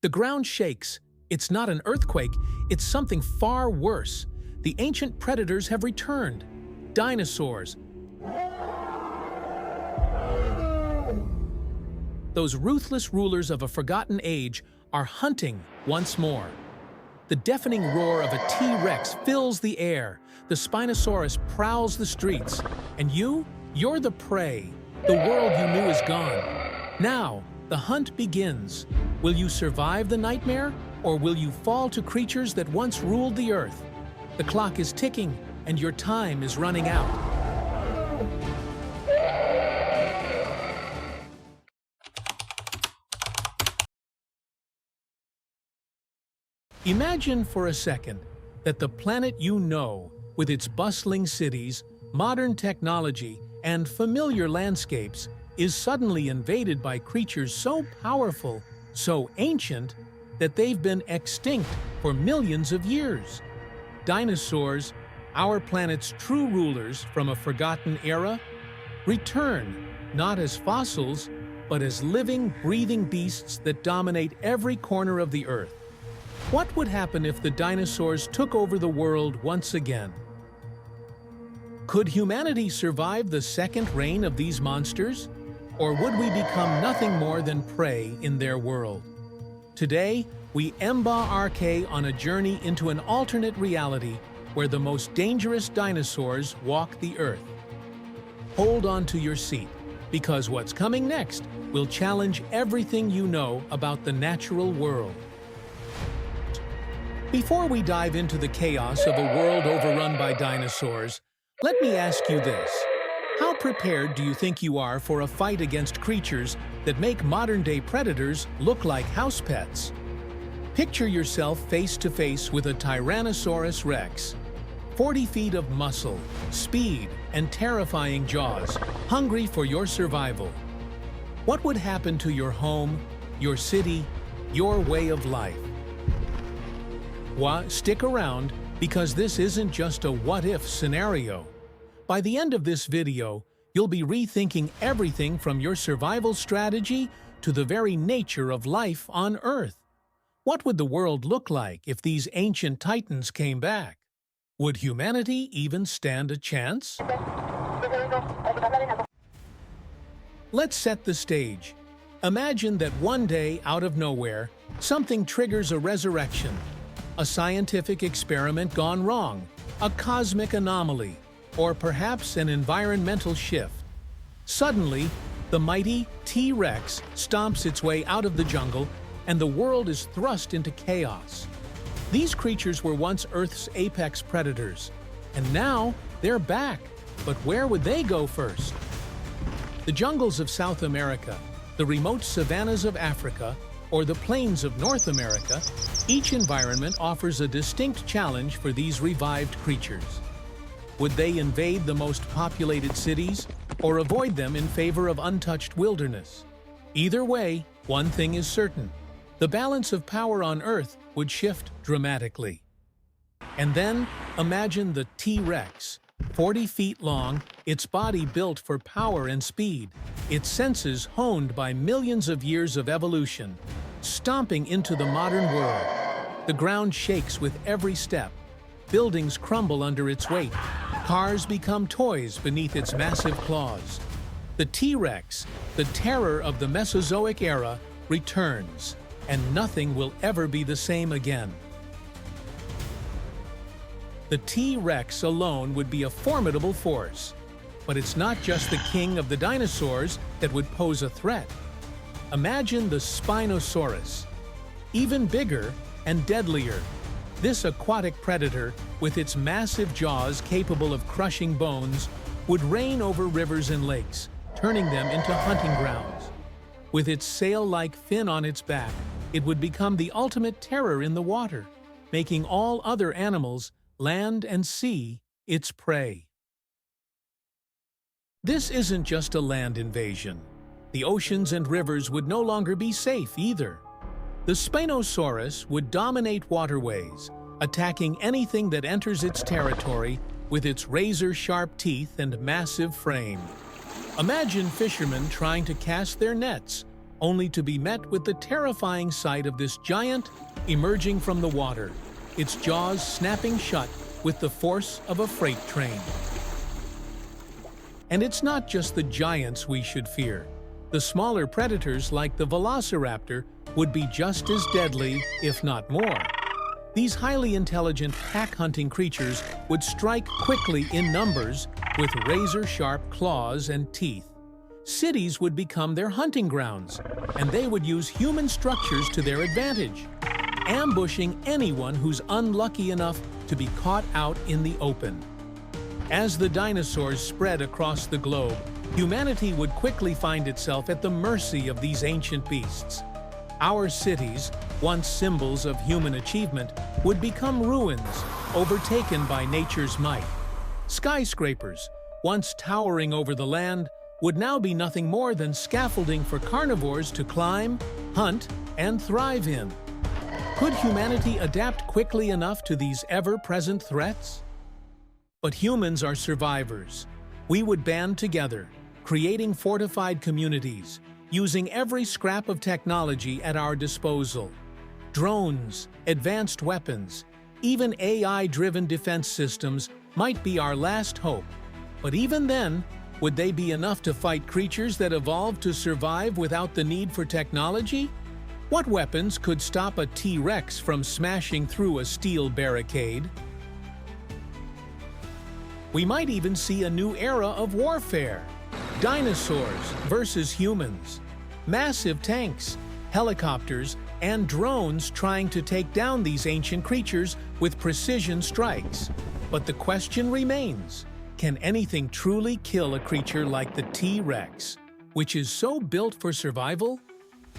The ground shakes. It's not an earthquake, it's something far worse. The ancient predators have returned. Dinosaurs. Those ruthless rulers of a forgotten age are hunting once more. The deafening roar of a T-Rex fills the air. The Spinosaurus prowls the streets. And you're the prey. The world you knew is gone. Now, the hunt begins. Will you survive the nightmare, or will you fall to creatures that once ruled the earth? The clock is ticking, and your time is running out. Imagine for a second that the planet you know, with its bustling cities, modern technology, and familiar landscapes, is suddenly invaded by creatures so powerful, so ancient, that they've been extinct for millions of years. Dinosaurs, our planet's true rulers from a forgotten era, return not as fossils, but as living, breathing beasts that dominate every corner of the Earth. What would happen if the dinosaurs took over the world once again? Could humanity survive the second reign of these monsters? Or would we become nothing more than prey in their world? Today, we embark on a journey into an alternate reality where the most dangerous dinosaurs walk the Earth. Hold on to your seat, because what's coming next will challenge everything you know about the natural world. Before we dive into the chaos of a world overrun by dinosaurs, let me ask you this. How prepared do you think you are for a fight against creatures that make modern-day predators look like house pets? Picture yourself face to face with a Tyrannosaurus Rex. 40 feet of muscle, speed, and terrifying jaws, hungry for your survival. What would happen to your home, your city, your way of life? Stick around, because this isn't just a what-if scenario. By the end of this video, you'll be rethinking everything from your survival strategy to the very nature of life on Earth. What would the world look like if these ancient titans came back? Would humanity even stand a chance? Let's set the stage. Imagine that one day, out of nowhere, something triggers a resurrection. A scientific experiment gone wrong, a cosmic anomaly, or perhaps an environmental shift. Suddenly, the mighty T-Rex stomps its way out of the jungle, and the world is thrust into chaos. These creatures were once Earth's apex predators, and now they're back. But where would they go first? The jungles of South America, the remote savannas of Africa, or the plains of North America, each environment offers a distinct challenge for these revived creatures. Would they invade the most populated cities, or avoid them in favor of untouched wilderness? Either way, one thing is certain. The balance of power on Earth would shift dramatically. And then, imagine the T-Rex. 40 feet long, its body built for power and speed, its senses honed by millions of years of evolution, stomping into the modern world. The ground shakes with every step. Buildings crumble under its weight. Cars become toys beneath its massive claws. The T-Rex, the terror of the Mesozoic era, returns, and nothing will ever be the same again. The T-Rex alone would be a formidable force. But it's not just the king of the dinosaurs that would pose a threat. Imagine the Spinosaurus. Even bigger and deadlier, this aquatic predator, with its massive jaws capable of crushing bones, would reign over rivers and lakes, turning them into hunting grounds. With its sail-like fin on its back, it would become the ultimate terror in the water, making all other animals, land and sea, its prey. This isn't just a land invasion. The oceans and rivers would no longer be safe either. The Spinosaurus would dominate waterways, attacking anything that enters its territory with its razor-sharp teeth and massive frame. Imagine fishermen trying to cast their nets, only to be met with the terrifying sight of this giant emerging from the water, its jaws snapping shut with the force of a freight train. And it's not just the giants we should fear. The smaller predators like the velociraptor would be just as deadly, if not more. These highly intelligent pack-hunting creatures would strike quickly in numbers with razor-sharp claws and teeth. Cities would become their hunting grounds, and they would use human structures to their advantage, ambushing anyone who's unlucky enough to be caught out in the open. As the dinosaurs spread across the globe, humanity would quickly find itself at the mercy of these ancient beasts. Our cities, once symbols of human achievement, would become ruins, overtaken by nature's might. Skyscrapers, once towering over the land, would now be nothing more than scaffolding for carnivores to climb, hunt, and thrive in. Could humanity adapt quickly enough to these ever-present threats? But humans are survivors. We would band together, creating fortified communities, using every scrap of technology at our disposal. Drones, advanced weapons, even AI-driven defense systems might be our last hope. But even then, would they be enough to fight creatures that evolved to survive without the need for technology? What weapons could stop a T-Rex from smashing through a steel barricade? We might even see a new era of warfare. Dinosaurs versus humans. Massive tanks, helicopters, and drones trying to take down these ancient creatures with precision strikes. But the question remains, can anything truly kill a creature like the T-Rex, which is so built for survival?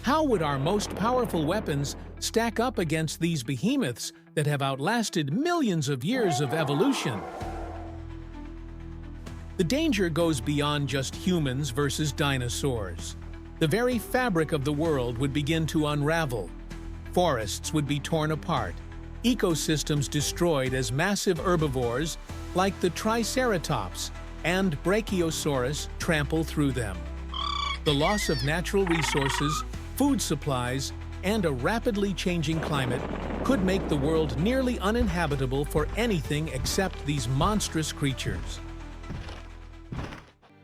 How would our most powerful weapons stack up against these behemoths that have outlasted millions of years of evolution? The danger goes beyond just humans versus dinosaurs. The very fabric of the world would begin to unravel. Forests would be torn apart, ecosystems destroyed as massive herbivores like the Triceratops and Brachiosaurus trample through them. The loss of natural resources, food supplies, and a rapidly changing climate could make the world nearly uninhabitable for anything except these monstrous creatures.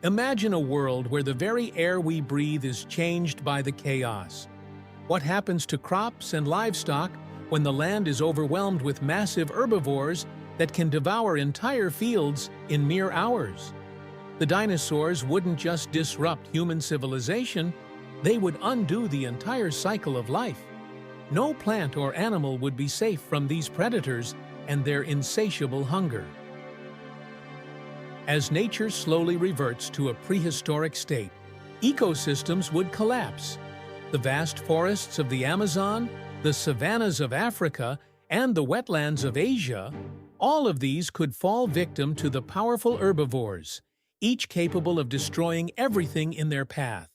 Imagine a world where the very air we breathe is changed by the chaos. What happens to crops and livestock when the land is overwhelmed with massive herbivores that can devour entire fields in mere hours? The dinosaurs wouldn't just disrupt human civilization, they would undo the entire cycle of life. No plant or animal would be safe from these predators and their insatiable hunger. As nature slowly reverts to a prehistoric state, ecosystems would collapse. The vast forests of the Amazon, the savannas of Africa, and the wetlands of Asia, all of these could fall victim to the powerful herbivores, each capable of destroying everything in their path.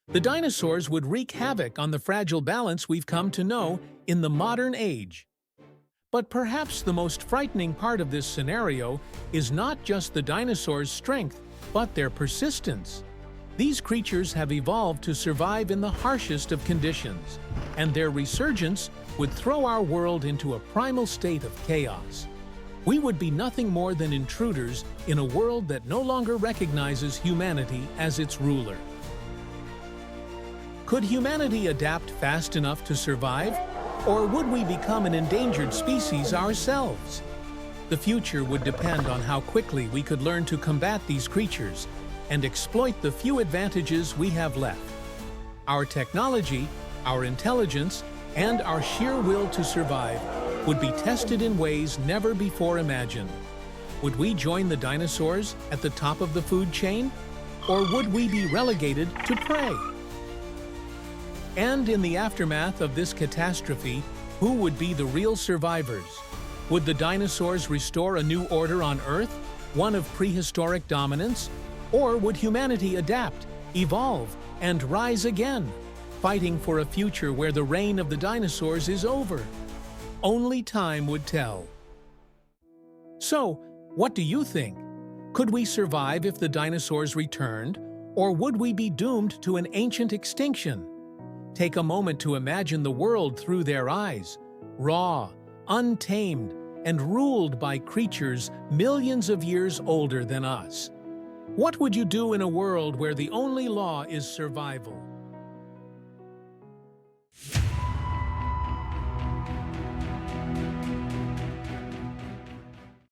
The dinosaurs would wreak havoc on the fragile balance we've come to know in the modern age. But perhaps the most frightening part of this scenario is not just the dinosaurs' strength, but their persistence. These creatures have evolved to survive in the harshest of conditions, and their resurgence would throw our world into a primal state of chaos. We would be nothing more than intruders in a world that no longer recognizes humanity as its ruler. Could humanity adapt fast enough to survive? Or would we become an endangered species ourselves? The future would depend on how quickly we could learn to combat these creatures and exploit the few advantages we have left. Our technology, our intelligence, and our sheer will to survive would be tested in ways never before imagined. Would we join the dinosaurs at the top of the food chain? Or would we be relegated to prey? And in the aftermath of this catastrophe, who would be the real survivors? Would the dinosaurs restore a new order on Earth, one of prehistoric dominance? Or would humanity adapt, evolve, and rise again, fighting for a future where the reign of the dinosaurs is over? Only time would tell. So, what do you think? Could we survive if the dinosaurs returned, or would we be doomed to an ancient extinction? Take a moment to imagine the world through their eyes, raw, untamed, and ruled by creatures millions of years older than us. What would you do in a world where the only law is survival?